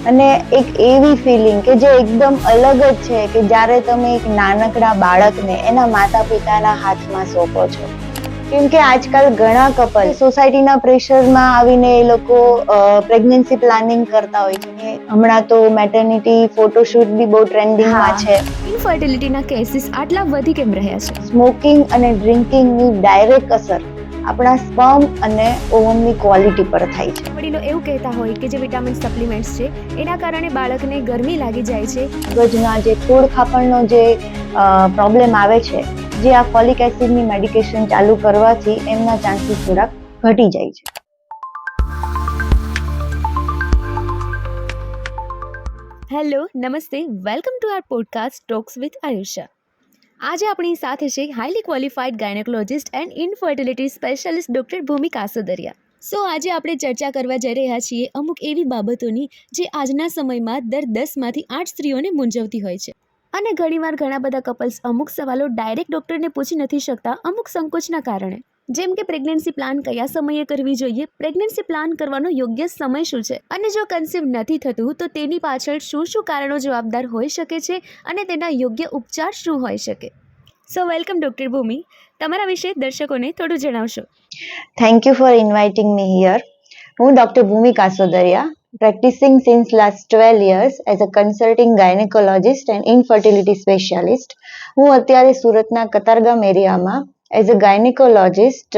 અને એક એવી ફિલિંગ કે જે એકદમ અલગ જ છે કે જ્યારે તમે એક નાનકડા બાળકને એના માતા પિતાના હાથમાં સોંપો છો. કેમ કે આજકાલ ઘણા કપલ સોસાયટીના પ્રેશરમાં આવીને એ લોકો પ્રેગ્નન્સી પ્લાનિંગ કરતા હોય છે. હમણાં તો મેટર્નિટી ફોટોશૂટ બી બહુ ટ્રેન્ડિંગમાં છે. ઇન્ફર્ટિલિટીના કેસીસ આટલા વધી કેમ રહ્યા છે? સ્મોકિંગ અને ડ્રિંકિંગની ડાયરેક્ટ અસર આપણા સ્પર્મ અને ઓવમની ક્વોલિટી પર થાય છે. વડીલો એવું કહેતા હોય કે જે વિટામિન સપ્લિમેન્ટ્સ છે એના કારણે બાળકને ગરમી લાગી જાય છે. મગજના જે થોડ ખાપણનો જે પ્રોબ્લેમ આવે છે, જે આ ફોલિક એસિડની મેડિકેશન ચાલુ કરવાથી એમના ચાન્સીસ થોડાક ઘટી જાય છે. હેલો, નમસ્તે, welcome to our podcast talks with Ayusha. આજે આપણી સાથે છે highly qualified gynaecologist and infertility specialist doctor Bhumi Kasodariya. So આજે આપણે ચર્ચા કરવા જઈ રહ્યા છીએ અમુક એવી બાબતોની જે આજના સમયમાં દર 10માંથી 8 સ્ત્રીઓને મૂંઝવતી હોય છે. અને ઘણીવાર ઘણા બધા કપલ્સ અમુક સવાલો ડાયરેક્ટ ડૉક્ટરને પૂછી નથી શકતા અમુક સંકોચના કારણે. જેમ કે પ્રેગ્નન્સી પ્લાન કયા સમયે કરવી જોઈએ, પ્રેગ્નન્સી પ્લાન કરવાનો યોગ્ય સમય શું છે, અને જો કન્સીવ નથી થતું તો તેની પાછળ શું કારણો જવાબદાર હોઈ શકે છે અને તેના યોગ્ય ઉપચાર શું હોઈ શકે. સો વેલકમ ડૉક્ટર ભૂમિ, તમારા વિશે દર્શકોને થોડું જણાવશો. Thank you for inviting me here. હું doctor Bhumi Kasodariya, practising since last 12 years as a consulting gynaecologist and infertility specialist. હું અત્યારે સુરતના કતારગામ એરિયામાં એઝ અ ગાયનેકોલોજિસ્ટ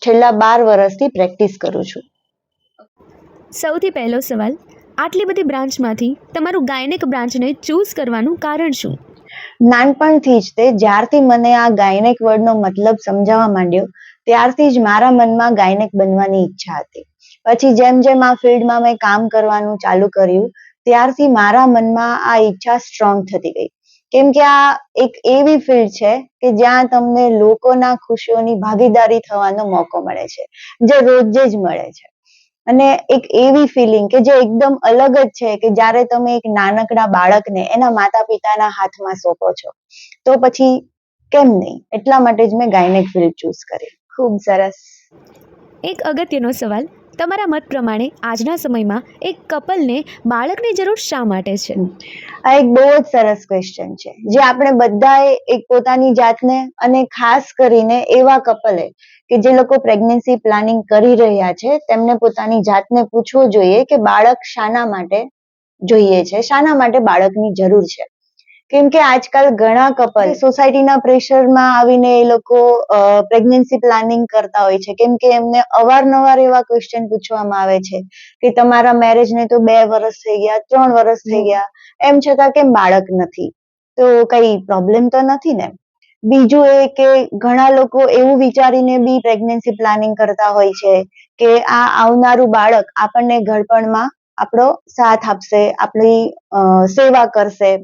છેલ્લા 12 વર્ષથી પ્રેક્ટિસ કરું છું. સૌથી પહેલો સવાલ, આટલી બધી બ્રાન્ચમાંથી તમારું ગાયનેક બ્રાન્ચને ચૂઝ કરવાનું કારણ શું? નાનપણથી જ જ્યારથી મને આ ગાયનેક વર્ડનો મતલબ સમજાવવા માંડ્યો ત્યારથી જ મારા મનમાં ગાયનેક બનવાની ઈચ્છા હતી. પછી જેમ જેમ આ ફિલ્ડમાં મેં કામ કરવાનું ચાલુ કર્યું ત્યારથી મારા મનમાં આ ઈચ્છા સ્ટ્રોંગ થતી ગઈ. કેમ કે આ એક એવી ફિલ્ડ છે કે જ્યાં તમને લોકોના ખુશીઓની ભાગીદારી થવાનો મોકો મળે છે, જે રોજે જ મળે છે. અને એક એવી ફિલિંગ કે જે એકદમ અલગ જ છે કે જ્યારે તમે એક નાનકડા બાળકને એના માતા પિતાના હાથમાં સોંપો છો, તો પછી કેમ નહીં, એટલા માટે જ મેં ગાયનેક ફિલ્ડ ચૂઝ કરી. ખૂબ સરસ. એક અગત્યનો સવાલ, તમારા મત પ્રમાણે આજના સમયમાં એક કપલને બાળકની જરૂર શા માટે છે? આ એક બહુ જ સરસ ક્વેશ્ચન છે, જે આપણે બધાએ એક પોતાની જાતને અને ખાસ કરીને એવા કપલે કે જે લોકો પ્રેગ્નન્સી પ્લાનિંગ કરી રહ્યા છે તેમને પોતાની જાતને પૂછવું જોઈએ કે બાળક શાના માટે જોઈએ છે, શાના માટે બાળકની જરૂર છે. કેમ કે આજકાલ ઘણા કપલ સોસાયટીના પ્રેશરમાં આવીને એ લોકો પ્રેગ્નન્સી પ્લાનિંગ કરતા હોય છે. કેમ કે એમને અવારનવાર એવા ક્વેશ્ચન પૂછવામાં આવે છે કે તમારા મેરેજને તો 2 વર્ષ થઈ ગયા, 3 વર્ષ થઈ ગયા, એમ છતાં કેમ બાળક નથી, તો કઈ પ્રોબ્લેમ તો નથી ને. બીજું એ કે ઘણા લોકો એવું વિચારીને બી પ્રેગ્નન્સી પ્લાનિંગ કરતા હોય છે કે આ આવનારું બાળક આપણને ઘડપણમાં આપણો સાથ આપશે, આપણી સેવા કરશે.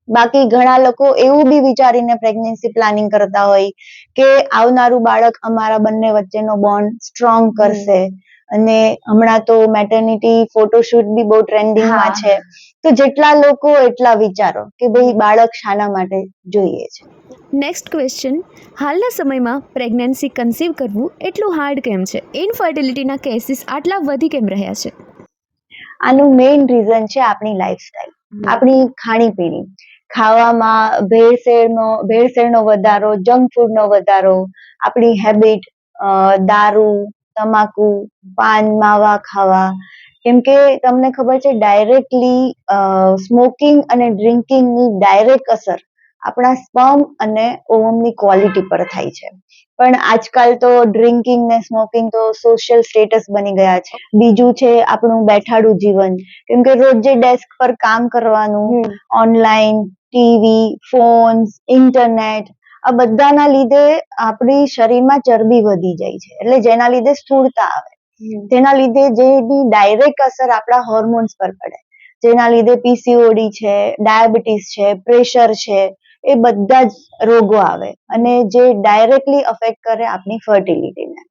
બાકી ઘણા લોકો એવું બી વિચારીને પ્રેગ્નન્સી પ્લાનિંગ કરતા હોય કે આવનારું બાળક અમારા બંને વચ્ચેનો બોન્ડ સ્ટ્રોંગ કરશે. અને હમણાં તો મેટર્નિટી ફોટોશૂટ બી બહુ ટ્રેન્ડિંગમાં છે. તો જેટલા લોકો એટલા વિચારો કે ભાઈ બાળક શાના માટે જોઈએ છે. નેક્સ્ટ ક્વેશ્ચન, હાલના સમયમાં પ્રેગ્નન્સી કન્સીવ કરવું એટલું હાર્ડ કેમ છે? ઇનફર્ટિલિટીના કેસીસ આટલા વધી કેમ રહ્યા છે? આનું મેઇન રીઝન છે આપણી લાઈફસ્ટાઈલ, આપણી ખાણીપીણી. ખાવામાં ભેળસેળનો વધારો, જંક ફૂડનો વધારો, આપણી હેબિટ, દારૂ, તમાકુ, પાન માવા ખાવા. કેમ કે તમને ખબર છે ડાયરેક્ટલી સ્મોકિંગ અને ડ્રિંકિંગની ડાયરેક્ટ અસર આપણા સ્પર્મ અને ઓવમની ક્વોલિટી પર થાય છે. પણ આજકાલ તો ડ્રિંકિંગ ને સ્મોકિંગ તો સોશિયલ સ્ટેટસ બની ગયા છે. બીજું છે આપણું બેઠાડું જીવન, કેમ કે રોજ ડેસ્ક પર કામ કરવાનું, ઓનલાઈન, ટીવી, ફોન્સ, ઇન્ટરનેટ, આ બધાના લીધે આપણી શરીરમાં ચરબી વધી જાય છે, એટલે જેના લીધે સ્થૂળતા આવે. જેના લીધે જેની ડાયરેક્ટ અસર આપણા હોર્મોન્સ પર પડે, જેના લીધે પીસીઓડી છે, ડાયાબિટીસ છે, પ્રેશર છે, એ બધા જ રોગો આવે અને જે ડાયરેક્ટલી અફેક્ટ કરે આપણી ફર્ટિલિટીને,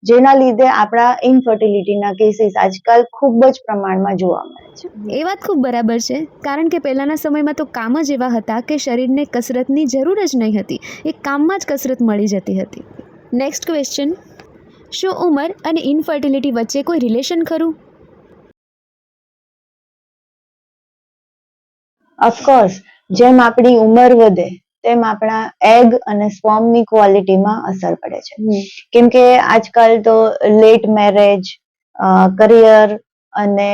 જેના લીધે આપણા ઇનફર્ટિલિટીના કેસીસ આજકાલ ખૂબ જ પ્રમાણમાં જોવા મળે છે. એ વાત ખૂબ બરાબર છે, કારણ કે પહેલાંના સમયમાં તો કામ જ એવા હતા કે શરીરને કસરતની જરૂર જ નહીં હતી, એ કામમાં જ કસરત મળી જતી હતી. નેક્સ્ટ ક્વેશ્ચન, શું ઉંમર અને ઇનફર્ટિલિટી વચ્ચે કોઈ રિલેશન ખરું? ઓફકોર્સ જેમ આપણી ઉંમર વધે તેમ આપણા એગ અને સ્પર્મની ક્વોલિટીમાં અસર પડે છે. કેમ કે આજકાલ તો લેટ મેરેજ, કરિયર અને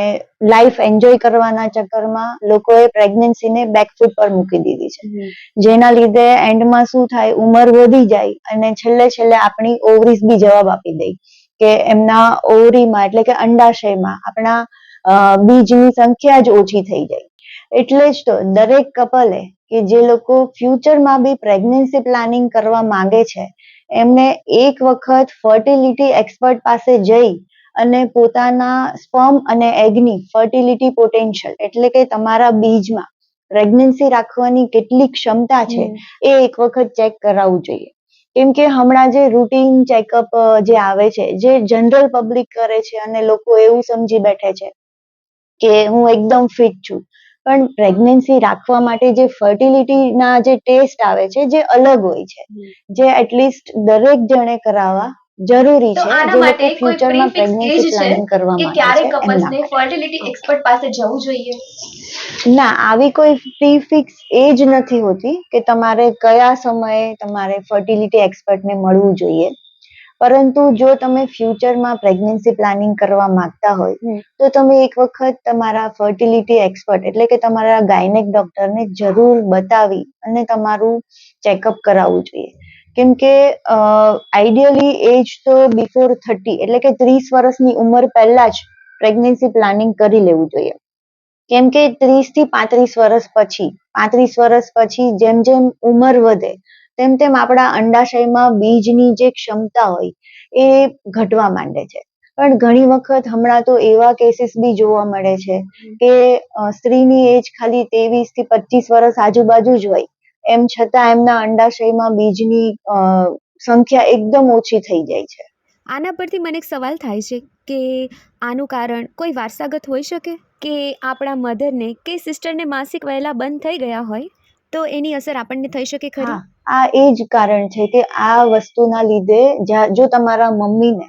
લાઈફ એન્જોય કરવાના ચક્કરમાં લોકોએ પ્રેગ્નન્સીને બેકફૂટ પર મૂકી દીધી છે. જેના લીધે એન્ડમાં શું થાય, ઉંમર વધી જાય અને છેલ્લે આપણી ઓવરીઝ બી જવાબ આપી દે કે એમના ઓવરીમાં એટલે કે અંડાશયમાં આપણા બીજની સંખ્યા જ ઓછી થઈ જાય. એટલે જ તો દરેક કપલે કે જે લોકો ફ્યુચરમાં બી પ્રેગ્નન્સી પ્લાનિંગ કરવા માંગે છે એમને એક વખત ફર્ટિલિટી એક્સપર્ટ પાસે જઈ અને પોતાના સ્પર્મ અને એગની ફર્ટિલિટી પોટેન્શિયલ એટલે કે તમારા બીજમાં પ્રેગ્નન્સી રાખવાની કેટલી ક્ષમતા છે એ એક વખત ચેક કરાવવું જોઈએ. કેમ કે હમણાં જે રૂટીન ચેકઅપ જે આવે છે, જે જનરલ પબ્લિક કરે છે અને લોકો એવું સમજી બેઠે છે કે હું એકદમ ફિટ છું, પણ પ્રેગ્નન્સી રાખવા માટે જે ફર્ટિલિટીના જે ટેસ્ટ આવે છે જે અલગ હોય છે, જે એટલીસ્ટ દરેક જણે કરાવવા જરૂરી છે જે લોકો ફ્યુચરમાં પ્રેગ્નન્સી પ્લાનિંગ કરવા માંગે છે એમના ફર્ટિલિટી એક્સપર્ટ પાસે જવું જોઈએ. ના, આવી કોઈ પ્રીફિક્સ એજ નથી હોતી કે તમારે કયા સમયે તમારે ફર્ટિલિટી એક્સપર્ટને મળવું જોઈએ. પરંતુ જો તમે ફ્યુચરમાં પ્રેગ્નન્સી પ્લાનિંગ કરવા માંગતા હોય તો તમે એક વખત તમારા ફર્ટિલિટી એક્સપર્ટ એટલે કે તમારા ગાયનેક ડોક્ટરને જરૂર બતાવી અને તમારું ચેકઅપ કરાવવું જોઈએ. કેમ કે આઈડિયલી એજ તો બિફોર 30 એટલે કે 30 વર્ષની ઉંમર પહેલા જ પ્રેગ્નન્સી પ્લાનિંગ કરી લેવું જોઈએ. કેમ કે 30 થી 35 વર્ષ પછી જેમ જેમ ઉંમર વધે તેમ તેમ આપણા અંડાશયમાં બીજની જે ક્ષમતા હોય એ ઘટવા માંડે છે. પણ ઘણી વખત હમણાં તો એવા કેસીસ બી જોવા મળે છે કે સ્ત્રીની એજ ખાલી 23 થી 25 વર્ષ આજુબાજુ જ હોય, એમ છતાં એમના અંડાશયમાં બીજની સંખ્યા એકદમ ઓછી થઈ જાય છે. આના પરથી મને એક સવાલ થાય છે કે આનું કારણ કોઈ વારસાગત હોઈ શકે કે આપણા મધરને કે સિસ્ટરને માસિક વહેલા બંધ થઈ ગયા હોય તો એની અસર આપણને થઈ શકે ખરી? હા, આ એ જ કારણ છે કે આ વસ્તુના લીધે જો તમારા મમ્મીને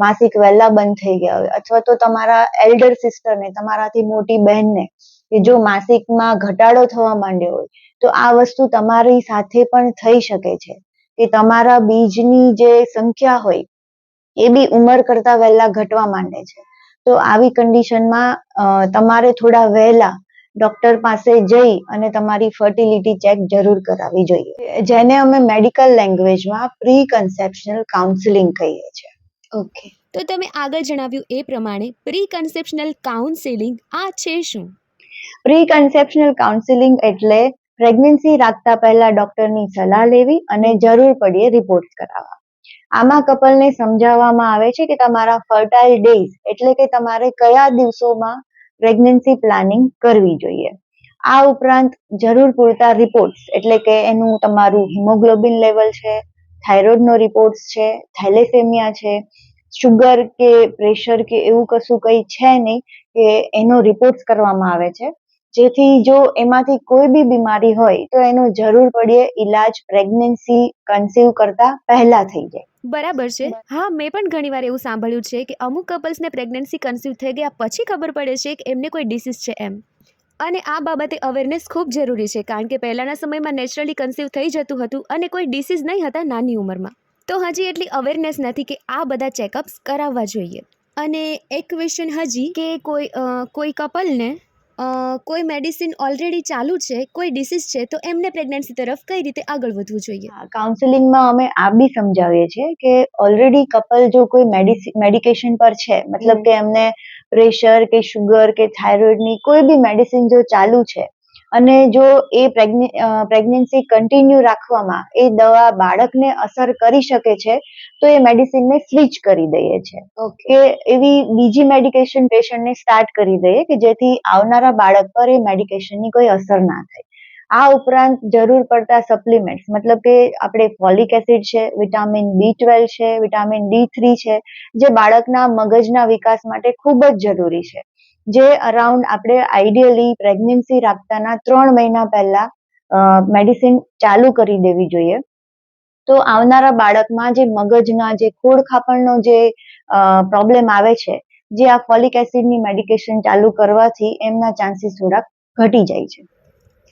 માસિક વહેલા બંધ થઈ ગયા હોય અથવા તો તમારા એલ્ડર સિસ્ટરને, તમારાથી મોટી બહેનને કે જો માસિકમાં ઘટાડો થવા માંડ્યો હોય તો આ વસ્તુ તમારી સાથે પણ થઈ શકે છે કે તમારા બીજની જે સંખ્યા હોય એ બી ઉંમર કરતા વહેલા ઘટવા માંડે છે. તો આવી કન્ડિશનમાં તમારે થોડા વહેલા ડોક્ટર પાસે જઈ અને તમારી ફર્ટિલિટી ચેક જરૂર કરાવવી જોઈએ, જેને અમે મેડિકલ લેંગ્વેજમાં પ્રી કન્સેપ્શનલ કાઉન્સેલિંગ કહીએ છીએ. ઓકે, તો તમે આગળ જણાવ્યું એ પ્રમાણે પ્રી કન્સેપ્શનલ કાઉન્સેલિંગ આ છે શું? પ્રી કન્સેપ્શનલ કાઉન્સેલિંગ એટલે પ્રેગ્નન્સી રાખતા પહેલા ડોક્ટરની સલાહ લેવી અને જરૂર પડ્યે રિપોર્ટ કરાવવા. આમાં કપલને સમજાવવામાં આવે છે કે તમારા ફર્ટાઇલ ડેઝ એટલે કે તમારે કયા દિવસોમાં પ્રેગ્નન્સી પ્લાનિંગ કરવી જોઈએ. આ ઉપરાંત જરૂર પૂરતા રિપોર્ટ્સ એટલે કે એનું તમારું હિમોગ્લોબિન લેવલ છે, થાઇરોઇડનો રિપોર્ટ્સ છે, થેલેસેમિયા છે, શુગર કે પ્રેશર કે એવું કશું કંઈ છે નહીં કે એનો રિપોર્ટ્સ કરવામાં આવે છે, જેથી જો એમાંથી કોઈ બી બીમારી હોય તો એનો જરૂર પડ્યે ઈલાજ પ્રેગ્નન્સી કન્સીવ કરતા પહેલા થઈ જાય. બરાબર છે. હા, મેં પણ ઘણીવાર એવું સાંભળ્યું છે કે અમુક કપલ્સને પ્રેગ્નન્સી કન્સીવ થઈ ગયા પછી ખબર પડે છે કે એમને કોઈ ડિસીઝ છે એમ. અને આ બાબતે અવેરનેસ ખૂબ જરૂરી છે કારણ કે પહેલાંના સમયમાં નેચરલી કન્સીવ થઈ જતું હતું અને કોઈ ડિસીઝ નહીં હતા નાની ઉંમરમાં. તો હજી એટલી અવેરનેસ નથી કે આ બધા ચેકઅપ્સ કરાવવા જોઈએ. અને એક ક્વેશ્ચન હજી કે કોઈ કપલને કોઈ મેડિસિન ઓલરેડી ચાલુ છે, કોઈ ડિસીઝ છે, તો એમને પ્રેગ્નન્સી તરફ કઈ રીતે આગળ વધવું જોઈએ? કાઉન્સેલિંગમાં અમે આ બી સમજાવીએ છીએ કે ઓલરેડી કપલ જો કોઈ મેડિકેશન પર છે, મતલબ કે એમને પ્રેશર કે શુગર કે થાઇરોઇડની કોઈ બી મેડિસિન જો ચાલુ છે અને જો એ પ્રેગ્નન્સી કન્ટિન્યુ રાખવામાં એ દવા બાળકને અસર કરી શકે છે તો એ મેડિસિનને સ્વિચ કરી દઈએ છીએ કે એવી બીજી મેડિકેશન પેશન્ટને સ્ટાર્ટ કરી દઈએ કે જેથી આવનારા બાળક પર એ મેડિકેશનની કોઈ અસર ના થાય. આ ઉપરાંત જરૂર પડતા સપ્લિમેન્ટ્સ મતલબ કે આપણે ફોલિક એસિડ છે, વિટામિન B12 છે, વિટામિન D3 છે, જે બાળકના મગજના વિકાસ માટે ખૂબ જ જરૂરી છે, જે અરાઉન્ડ આપણે આઈડિયલી પ્રેગ્નન્સી રાખતાના 3 મહિના પહેલા મેડિસિન ચાલુ કરી દેવી જોઈએ. તો આવનારા બાળકમાં જે મગજના જે ખોડખાપણનો જે પ્રોબ્લેમ આવે છે, જે આ ફોલિક એસિડની મેડિકેશન ચાલુ કરવાથી એમના ચાન્સીસ થોડાક ઘટી જાય છે.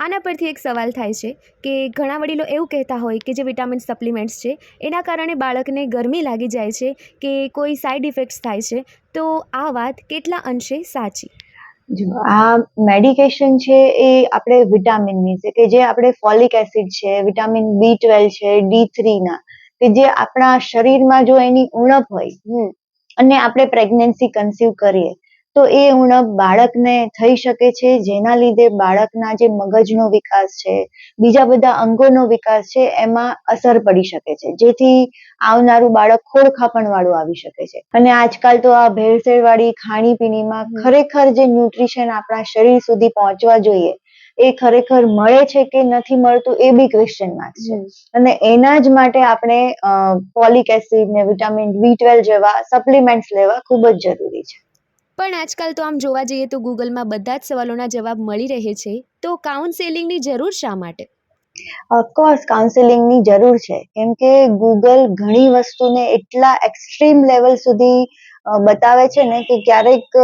આના પરથી એક સવાલ થાય છે કે ઘણા વડીલો એવું કહેતા હોય કે જે વિટામિન સપ્લિમેન્ટ્સ છે એના કારણે બાળકને ગરમી લાગી જાય છે કે કોઈ સાઈડ ઇફેક્ટ્સ થાય છે, તો આ વાત કેટલા અંશે સાચી? જો આ મેડિકેશન છે એ આપણે વિટામિનની છે કે જે આપણે ફોલિક એસિડ છે, વિટામિન B12 છે, D3 ના કે જે આપણા શરીરમાં જો એની ઉણપ હોય અને આપણે પ્રેગ્નન્સી કન્સીવ કરીએ તો એ ઉણપ બાળકને થઈ શકે છે, જેના લીધે બાળકના જે મગજનો વિકાસ છે, બીજા બધા અંગોનો વિકાસ છે એમાં અસર પડી શકે છે, જેથી આવનારું બાળક ખોડખાપણ વાળું આવી શકે છે. અને આજકાલ તો આ ભેળસેળ વાળી ખાણીપીણીમાં ખરેખર જે ન્યુટ્રિશન આપણા શરીર સુધી પહોંચવા જોઈએ એ ખરેખર મળે છે કે નથી મળતું એ બી ક્વેશ્ચન માર્ક છે. અને એના જ માટે આપણે ફોલિક એસિડ ને વિટામિન B12 જેવા સપ્લિમેન્ટ્સ લેવા ખૂબ જ જરૂરી છે. પણ આજકાલ તો આમ જોવા જઈએ તો ગૂગલમાં બધા જ સવાલોના જવાબ મળી રહે છે, તો કાઉન્સેલિંગની જરૂર શા માટે? ઓફકોર્સ કાઉન્સેલિંગની જરૂર છે, કેમ કે ગૂગલ ઘણી વસ્તુને એટલા એક્સ્ટ્રીમ લેવલ સુધી બતાવે છે ને કે ક્યારેક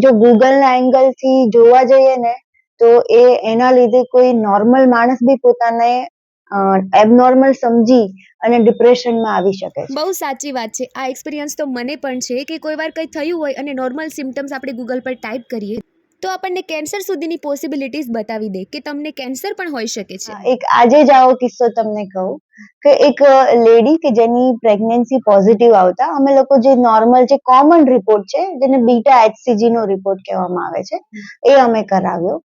જો ગૂગલના એંગલથી જોવા જઈએ ને તો એના લીધે કોઈ નોર્મલ માણસ બી પોતાને એબનોર્મલ સમજી અને ડિપ્રેશનમાં આવી શકે છે. બહુ સાચી વાત છે. આ એક્સપિરિયન્સ તો મને પણ છે કે કોઈ વાર કંઈ થયું હોય અને નોર્મલ સિમ્ટમ્સ આપણે ગૂગલ પર ટાઈપ કરીએ તો આપણને કેન્સર સુધીની પોસિબિલિટીઝ બતાવી દે કે તમને કેન્સર પણ હોઈ શકે છે. એક આજે જ આવો કિસ્સો તમને કહું કે એક લેડી કે જેની પ્રેગ્નન્સી પોઝિટિવ આવતા અમે લોકો જે નોર્મલ જે કોમન રિપોર્ટ છે જેને બીટા HCG નો રિપોર્ટ કહેવામાં આવે છે એ અમે કરાવ્યો.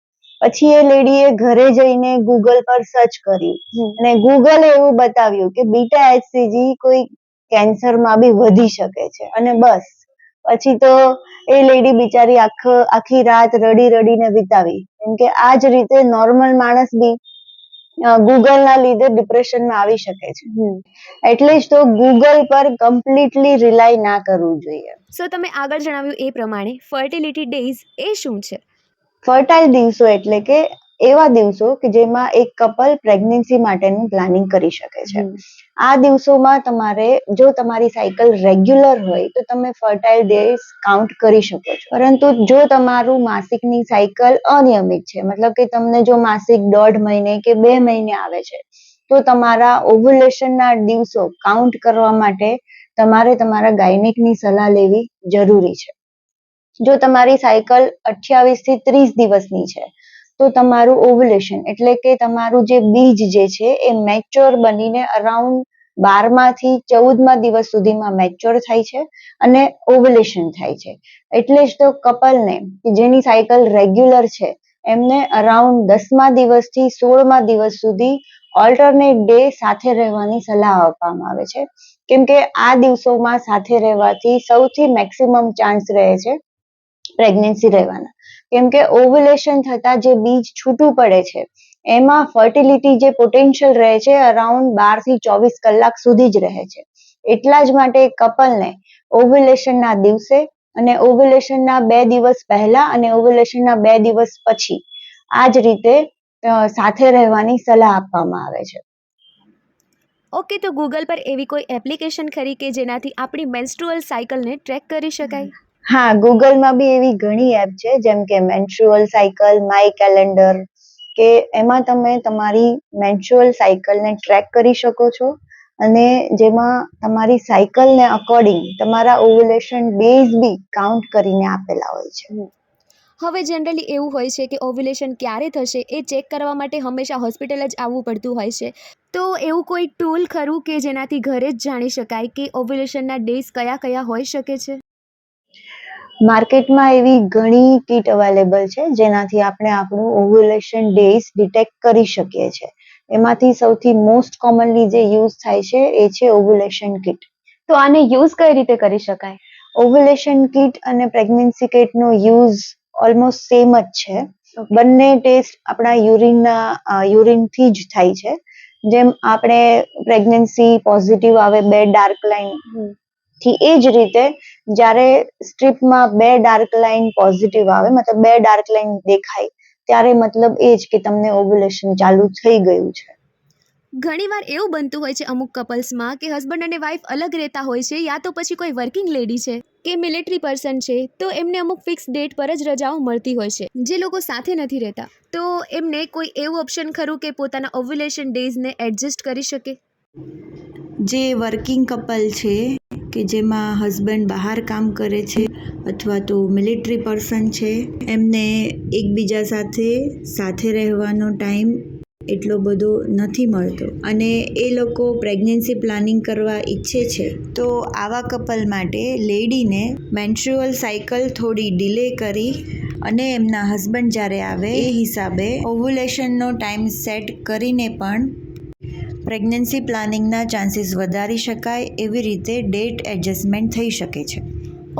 પછી એ લેડીએ ઘરે જઈને ગૂગલ પર સર્ચ કર્યું અને ગૂગલે એવું બતાવ્યું કે બીટા HCG કોઈ કેન્સરમાં બી વધી શકે છે અને બસ પછી તો એ લેડી બિચારી આખી રાત રડી રડીને વિતાવી, કેમ કે આ જ રીતે નોર્મલ માણસ બી ગૂગલના લીધે ડિપ્રેશનમાં આવી શકે છે. એટલે જ તો ગૂગલ પર કમ્પ્લીટલી રિલાય ના કરવું જોઈએ. સો તમે આગળ જણાવ્યું એ પ્રમાણે ફર્ટિલિટી ડેઝ એ શું છે? ફર્ટાઇલ દિવસો એટલે કે એવા દિવસો કે જેમાં એક કપલ પ્રેગ્નન્સી માટેનું પ્લાનિંગ કરી શકે છે. આ દિવસોમાં તમારે જો તમારી સાયકલ રેગ્યુલર હોય તો તમે ફર્ટાઇલ ડેઝ કાઉન્ટ કરી શકો છો, પરંતુ જો તમારું માસિકની સાયકલ અનિયમિત છે, મતલબ કે તમને જો માસિક 1.5 મહિને કે 2 મહિને આવે છે તો તમારા ઓવ્યુલેશનના દિવસો કાઉન્ટ કરવા માટે તમારે તમારા ગાયનેકની સલાહ લેવી જરૂરી છે. જો તમારી સાયકલ 28 થી 30 દિવસની છે તો તમારું ઓવ્યુલેશન એટલે કે તમારું જે બીજ જે છે એ મેચ્યોર બનીને અરાઉન્ડ 12માથી 14મા દિવસ સુધીમાં મેચ્યોર થાય છે અને ઓવ્યુલેશન થાય છે. એટલે જ તો કપલને જેની સાયકલ રેગ્યુલર છે એમને અરાઉન્ડ 10મા દિવસથી 16મા દિવસ સુધી ઓલ્ટરનેટ ડે સાથે રહેવાની સલાહ આપવામાં આવે છે, કેમ કે આ દિવસોમાં સાથે રહેવાથી સૌથી મેક્સિમમ ચાન્સ રહે છે પ્રેગ્નન્સી રહેવાના, કેમ કે ઓવ્યુલેશન થતા જે બીજ છૂટું પડે છે એમાં ફર્ટિલિટી જે પોટેન્શિયલ રહે છે અરાઉન્ડ 12 થી 24 કલાક સુધી જ રહે છે. એટલા જ માટે કપલને ઓવ્યુલેશનના દિવસે અને ઓવ્યુલેશનના 2 દિવસ પહેલા અને ઓવ્યુલેશનના 2 દિવસ પછી આ જ રીતે સાથે રહેવાની સલાહ આપવામાં આવે છે. ઓકે, તો ગૂગલ પર એવી કોઈ એપ્લિકેશન ખરી કે જેનાથી આપણી મેન્સ્ટ્રુઅલ સાયકલને ટ્રેક કરી શકાય? હા, ગૂગલમાં બી એવી ઘણી એપ છે જેમ કે મેન્સ્ટ્રુઅલ સાયકલ, માય કેલેન્ડર કે એમાં તમે તમારી મેન્સ્ટ્રુઅલ સાયકલને ટ્રેક કરી શકો છો અને જેમાં તમારી સાયકલને અકોર્ડિંગ તમારા ઓવ્યુલેશન ડેઝ બી કાઉન્ટ કરીને આપેલા હોય છે. હવે જનરલી એવું હોય છે કે ઓવ્યુલેશન ક્યારે થશે એ ચેક કરવા માટે હંમેશા હોસ્પિટલ જ આવવું પડતું હોય છે, તો એવું કોઈ ટૂલ ખરું કે જેનાથી ઘરે જ જાણી શકાય કે ઓવ્યુલેશનના ડેઝ કયા કયા હોઈ શકે છે? માર્કેટમાં એવી ઘણી કીટ અવેલેબલ છે જેનાથી આપણે આપણું ઓવ્યુલેશન ડેઝ ડિટેક્ટ કરી શકીએ છીએ. એમાંથી સૌથી મોસ્ટ કોમનલી જે યુઝ થાય છે એ છે ઓવ્યુલેશન કીટ. તો આને યુઝ કઈ રીતે કરી શકાય? ઓવ્યુલેશન કીટ અને પ્રેગ્નન્સી કીટનો યુઝ ઓલમોસ્ટ સેમ જ છે. બંને ટેસ્ટ આપણા યુરિનથી જ થાય છે. જેમ આપણે પ્રેગ્નન્સી પોઝિટિવ આવે 2 ડાર્ક લાઇન થી એ જ રીતે જ્યારે સ્ટ્રીપમાં 2 ડાર્ક લાઇન પોઝિટિવ આવે, મતલબ 2 ડાર્ક લાઇન દેખાય ત્યારે મતલબ એ જ કે તમને ઓવ્યુલેશન ચાલુ થઈ ગયું છે. ઘણીવાર એવું બનતું હોય છે અમુક કપલ્સમાં કે હસબન્ડ અને વાઈફ અલગ રહેતા હોય છે, યા તો પછી કોઈ વર્કિંગ લેડી છે કે મિલિટરી પર્સન છે, તો એમને અમુક ફિક્સ ડેટ પર જ રજાઓ મળતી હોય છે. જે લોકો સાથે નથી રહેતા, તો એમને કોઈ એવું ઓપ્શન ખરું કે પોતાના ઓવ્યુલેશન ડેઝને એડજસ્ટ કરી શકે? જે વર્કિંગ કપલ છે કે જેમાં હસબન્ડ બહાર કામ કરે છે અથવા તો મિલિટરી પર્સન છે, એમને એકબીજા સાથે રહેવાનો ટાઈમ એટલો બધો નથી મળતો અને એ લોકો પ્રેગ્નન્સી પ્લાનિંગ કરવા ઈચ્છે છે, તો આવા કપલ માટે લેડીને મેન્સ્ટ્રુઅલ સાયકલ થોડી ડિલે કરી અને એમના હસબન્ડ જ્યારે આવે એ હિસાબે ઓવ્યુલેશનનો ટાઈમ સેટ કરીને પણ પ્રેગ્નન્સી પ્લાનિંગના ચાન્સીસ વધારી શકાય. એવી રીતે ડેટ એડજસ્ટમેન્ટ થઈ શકે છે.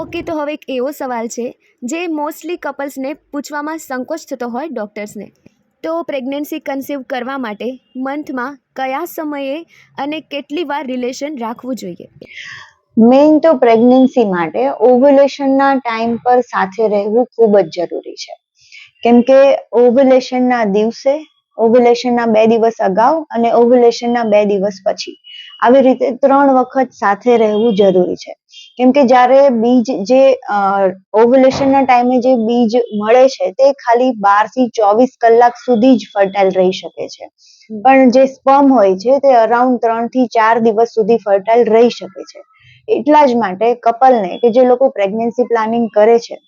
ઓકે, તો હવે એક એવો સવાલ છે જે મોસ્ટલી કપલ્સને પૂછવામાં સંકોચ થતો હોય ડૉક્ટર્સને. તો પ્રેગ્નન્સી કન્સીવ કરવા માટે મંથમાં કયા સમયે અને કેટલી વાર રિલેશન રાખવું જોઈએ? મેઇન તો પ્રેગ્નન્સી માટે ઓવ્યુલેશનના ટાઈમ પર સાથે રહેવું ખૂબ જ જરૂરી છે, કેમ કે ઓવ્યુલેશનના દિવસે, ઓવ્યુલેશનના 2 દિવસ અગાઉ અને ઓવ્યુલેશનના 2 દિવસ પછી, આવી રીતે 3 વખત સાથે રહેવું જરૂરી છે. કેમ કે જ્યારે બીજ જે ઓવ્યુલેશનના ટાઈમે જે બીજ મળે છે તે ખાલી 12 થી 24 કલાક સુધી જ ફર્ટાઇલ રહી શકે છે, પણ જે સ્પર્મ હોય છે તે અરાઉન્ડ 3 થી 4 દિવસ સુધી ફર્ટાઇલ રહી શકે છે. એટલા જ માટે કપલને કે જે લોકો પ્રેગ્નન્સી પ્લાનિંગ કરે છે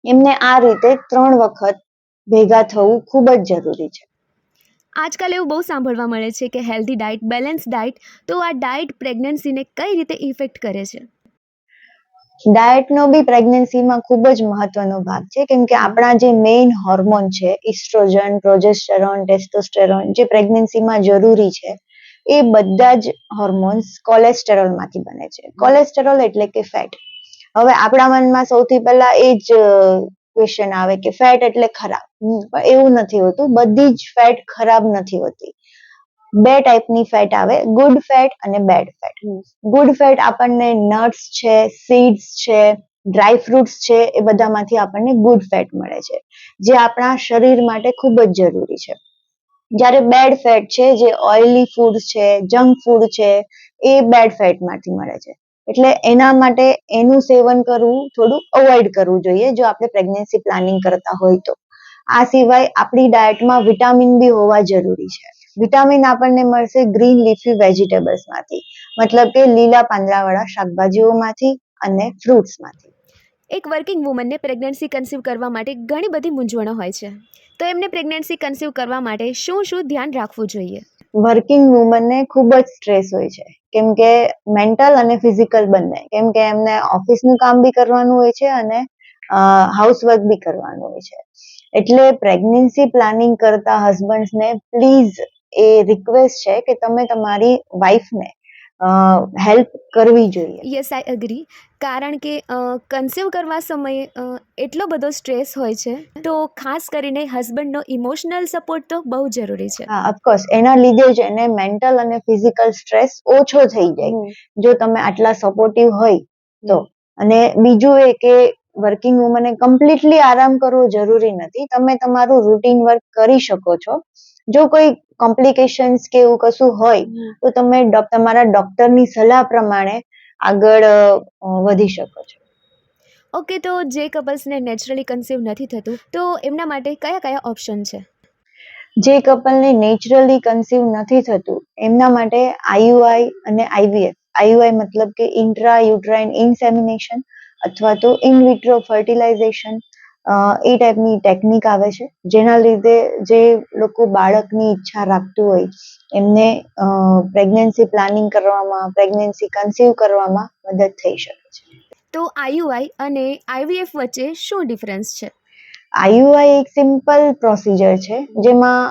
એમને આ રીતે 3 વખત ભેગા થવું ખૂબ જ જરૂરી છે. આજકાલ એવું બહુ સાંભળવા મળે છે કે હેલ્ધી ડાયટ, બેલેન્સ ડાયટ, તો આ ડાયટ પ્રેગ્નન્સીને કઈ રીતે ઇફેક્ટ કરે છે? ડાયટનો બી પ્રેગ્નન્સીમાં ખૂબ જ મહત્વનો ભાગ છે, કેમ કે આપણા જે મેઇન હોર્મોન છે ઇસ્ટ્રોજન, પ્રોજેસ્ટેરોન, ટેસ્ટોસ્ટેરોન, જે પ્રેગ્નન્સીમાં જરૂરી છે એ બધા જ હોર્મોન્સ કોલેસ્ટેરોલમાંથી બને છે. કોલેસ્ટેરોલ એટલે કે ફેટ. હવે આપણા મનમાં સૌથી પહેલા એ જ ક્વેશ્ચન આવે કે ફેટ એટલે ખરાબ, પણ એવું નથી હોતું. બધી જ ફેટ ખરાબ નથી હોતી. 2 ટાઈપની ફેટ આવે, ગુડ ફેટ અને બેડ ફેટ. ગુડ ફેટ આપણને નટ્સ છે, સીડ્સ છે, ડ્રાય ફ્રૂટ્સ છે, એ બધામાંથી આપણને ગુડ ફેટ મળે છે, જે આપણા શરીર માટે ખૂબ જ જરૂરી છે. જ્યારે બેડ ફેટ છે, જે ઓઇલી ફૂડ છે, જંક ફૂડ છે, એ બેડ ફેટમાંથી મળે છે. એટલે એના માટે એનું સેવન કરવું થોડું અવોઇડ કરવું જોઈએ જો આપણે પ્રેગ્નન્સી પ્લાનિંગ કરતા હોય તો. આ સિવાય આપણી ડાયટમાં વિટામિન બી હોવા જરૂરી છે. વિટામિન આપણને મળશે ગ્રીન લીફી વેજીટેબલ્સમાંથી, મતલબ કે લીલા પાંદડાવાળા શાકભાજીઓમાંથી અને ફ્રૂટ્સમાંથી. એક વર્કિંગ વુમનને પ્રેગ્નન્સી કન્સીવ કરવા માટે ઘણી બધી મૂંઝવણો હોય છે, તો એમને પ્રેગ્નન્સી કન્સીવ કરવા માટે શું ધ્યાન રાખવું જોઈએ? વર્કિંગ વુમનને ખૂબ જ સ્ટ્રેસ હોય છે, કેમ કે મેન્ટલ અને ફિઝિકલ બંને, કેમ કે એમને ઓફિસનું કામ બી કરવાનું હોય છે અને હાઉસવર્ક બી કરવાનું હોય છે. એટલે પ્રેગ્નન્સી પ્લાનિંગ કરતા હસબન્ડ્સને પ્લીઝ એ રિક્વેસ્ટ છે કે તમે તમારી વાઈફને હેલ્પ કરવી જોઈએ. યસ, આઈ અગ્રી. કારણ કે કન્સીવ કરવા સમયે એટલો બધો સ્ટ્રેસ હોય છે, તો ખાસ કરીને હસબન્ડનો ઇમોશનલ સપોર્ટ તો બહુ જરૂરી છે. હા, ઓફકોર્સ એના લીધે જ એને મેન્ટલ અને ફિઝિકલ સ્ટ્રેસ ઓછો થઈ જાય જો તમે આટલા સપોર્ટિવ હોય તો. અને બીજું એ કે વર્કિંગ વુમને કમ્પ્લીટલી આરામ કરવો જરૂરી નથી. તમે તમારું રૂટીન વર્ક કરી શકો છો. જો કોઈ કોમ્પ્લિકેશન્સ કે એવું કશું હોય તો તમે તમારા ડોક્ટરની સલાહ પ્રમાણે આગળ વધી શકો છો. ઓકે, તો જે કપલ્સને નેચરલી કન્સીવ નથી થતું, તો એમના માટે કયા ઓપ્શન છે? જે કપલને નેચરલી કન્સીવ નથી થતું એમના માટે આઈયુઆઈ અને આઈવીએફ. આઈયુઆઈ મતલબ કે ઇન્ટ્રા યુટ્રાઇન ઇન્સેમિનેશન અથવા તો ઇન વિટ્રો ફર્ટિલાઇઝેશન, એ ટાઈપની ટેકનિક આવે છે, જેના લીધે જે લોકો બાળકની ઈચ્છા રાખતું હોય એમને પ્રેગ્નન્સી પ્લાનિંગ કરવામાં, પ્રેગ્નન્સી કન્સીવ કરવામાં મદદ થઈ શકે છે. તો આઈયુઆઈ અને આઈવીએફ વચ્ચે શું ડિફરન્સ છે? આઈયુઆઈ એક સિમ્પલ પ્રોસિજર છે જેમાં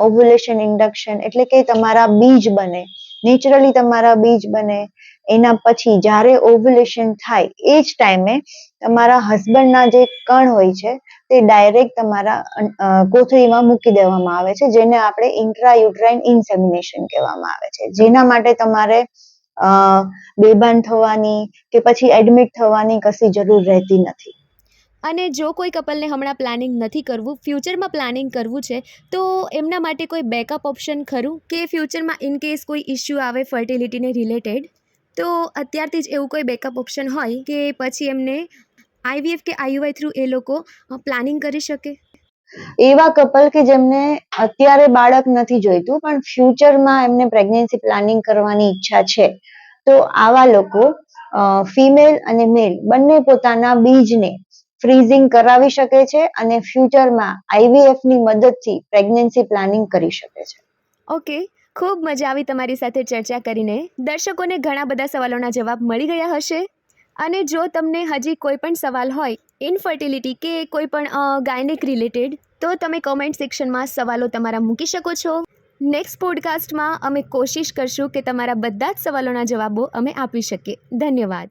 ઓવ્યુલેશન ઇન્ડક્શન એટલે કે તમારા બીજ બને, નેચરલી તમારા બીજ બને, એના પછી જ્યારે ઓવ્યુલેશન થાય એ જ ટાઈમે તમારા હસબન્ડના જે કણ હોય છે તે ડાયરેક્ટ તમારા કોથળીમાં મૂકી દેવામાં આવે છે, જેને આપણે ઇન્ટ્રાયુટ્રાઇન ઇન્સેમિનેશન કહેવામાં આવે છે. જેના માટે તમારે બેભાન થવાની કે પછી એડમિટ થવાની કશી જરૂર રહેતી નથી. અને જો કોઈ કપલને હમણાં પ્લાનિંગ નથી કરવું, ફ્યુચરમાં પ્લાનિંગ કરવું છે, તો એમના માટે કોઈ બેકઅપ ઓપ્શન ખરું કે ફ્યુચરમાં ઇન કેસ કોઈ ઇશ્યુ આવે ફર્ટિલિટીને રિલેટેડ, તો અત્યારથી જ એવું કોઈ બેકઅપ ઓપ્શન હોય કે પછી એમને IVF કે IUI થ્રુ એ લોકો પ્લાનિંગ કરી શકે? એવા કપલ કે જેમને અત્યારે બાળક નથી જોઈતું પણ ફ્યુચરમાં એમને પ્રેગ્નન્સી પ્લાનિંગ કરવાની ઈચ્છા છે, તો આવા લોકો ફિમેલ અને મેલ બંને પોતાના બીજને ફ્રીઝિંગ કરાવી શકે છે અને ફ્યુચરમાં IVF ની મદદથી પ્રેગ્નન્સી પ્લાનિંગ કરી શકે છે. ઓકે, ખૂબ મજા આવી તમારી સાથે ચર્ચા કરીને. દર્શકોને ઘણા બધા સવાલોના જવાબ મળી ગયા હશે. અને જો તમને હજી કોઈ પણ સવાલ હોય ઇનફર્ટિલિટી કે કોઈ પણ ગાયનેક રિલેટેડ, તો તમે કોમેન્ટ સેક્શનમાં સવાલો તમારા મૂકી શકો છો. નેક્સ્ટ પોડકાસ્ટમાં અમે કોશિશ કરશું કે તમારા બધા જ સવાલોના જવાબો અમે આપી શકીએ. ધન્યવાદ.